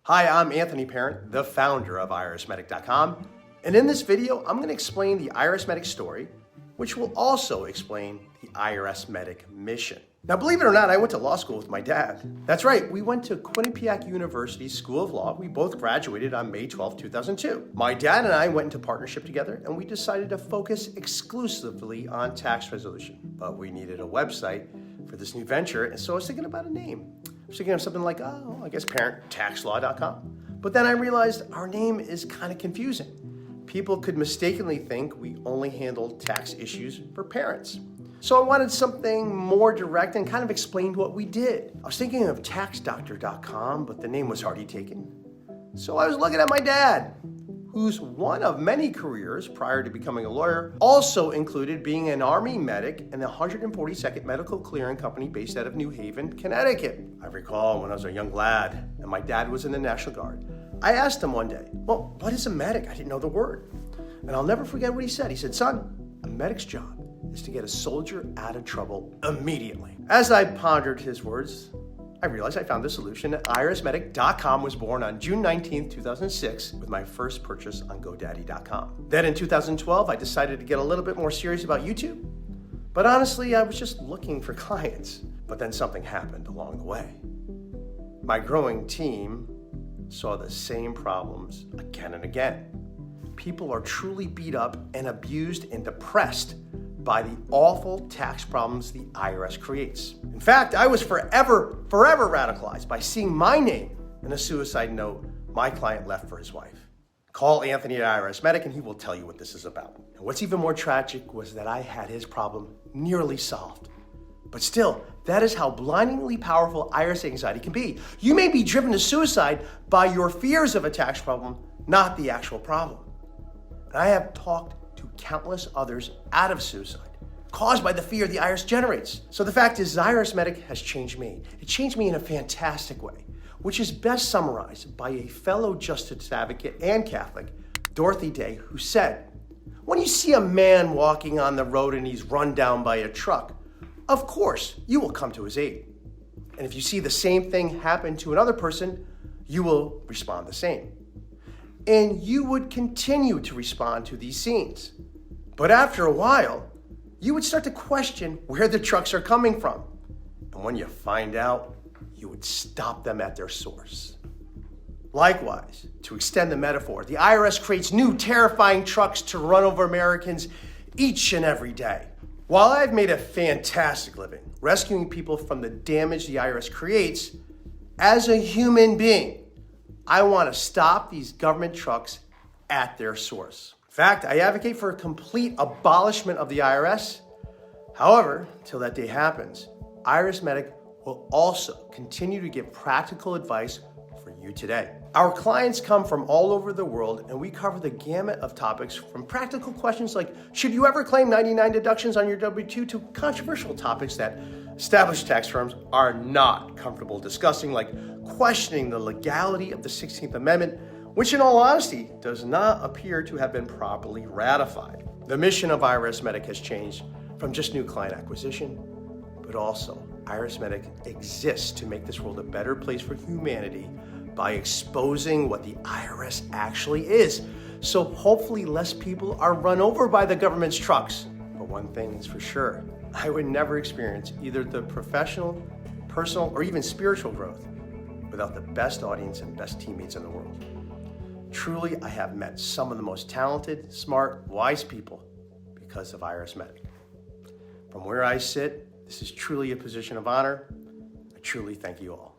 Hi, I'm Anthony Parent, the founder of IRSmedic.com, and in this video, I'm going to explain the IRS Medic story, which will also explain the IRS Medic mission. Now, believe it or not, I went to law school with my dad. That's right, we went to Quinnipiac University School of Law. We both graduated on May 12, 2002. My dad and I went into partnership together, and we decided to focus exclusively on tax resolution. But we needed a website for this new venture, and so I was thinking about a name. I was thinking of something like, parenttaxlaw.com. But then I realized our name is kind of confusing. People could mistakenly think we only handled tax issues for parents. So I wanted something more direct and kind of explained what we did. I was thinking of taxdoctor.com, but the name was already taken. So I was looking at my dad, whose one of many careers prior to becoming a lawyer also included being an Army medic in the 142nd Medical Clearing Company based out of New Haven, Connecticut. I recall when I was a young lad and my dad was in the National Guard, I asked him one day, well, what is a medic? I didn't know the word. And I'll never forget what he said. He said, son, a medic's job is to get a soldier out of trouble immediately. As I pondered his words, I realized I found the solution. IRSmedic.com was born on June 19, 2006 with my first purchase on GoDaddy.com. Then in 2012, I decided to get a little bit more serious about YouTube. But honestly, I was just looking for clients. But then something happened along the way. My growing team saw the same problems again and again. People are truly beat up and abused and depressed by the awful tax problems the IRS creates. In fact, I was forever radicalized by seeing my name in a suicide note my client left for his wife. Call Anthony at IRS Medic and he will tell you what this is about. And what's even more tragic was that I had his problem nearly solved. But still, that is how blindingly powerful IRS anxiety can be. You may be driven to suicide by your fears of a tax problem, not the actual problem. And I have talked to countless others out of suicide, caused by the fear the IRS generates. So the fact is, IRS Medic has changed me. It changed me in a fantastic way, which is best summarized by a fellow justice advocate and Catholic, Dorothy Day, who said, when you see a man walking on the road and he's run down by a truck, of course, you will come to his aid. And if you see the same thing happen to another person, you will respond the same. And you would continue to respond to these scenes. But after a while, you would start to question where the trucks are coming from. And when you find out, you would stop them at their source. Likewise, to extend the metaphor, the IRS creates new terrifying trucks to run over Americans each and every day. While I've made a fantastic living rescuing people from the damage the IRS creates, as a human being, I want to stop these government trucks at their source. In fact, I advocate for a complete abolishment of the IRS. However, till that day happens, IRS Medic will also continue to give practical advice for you today. Our clients come from all over the world, and we cover the gamut of topics from practical questions like, should you ever claim 99 deductions on your W-2, to controversial topics that established tax firms are not comfortable discussing, like questioning the legality of the 16th Amendment, which in all honesty does not appear to have been properly ratified. The mission of IRS Medic has changed from just new client acquisition, but also IRS Medic exists to make this world a better place for humanity by exposing what the IRS actually is. So hopefully less people are run over by the government's trucks. But one thing is for sure, I would never experience either the professional, personal, or even spiritual growth without the best audience and best teammates in the world. Truly, I have met some of the most talented, smart, wise people because of IRS Medic. From where I sit, this is truly a position of honor. I truly thank you all.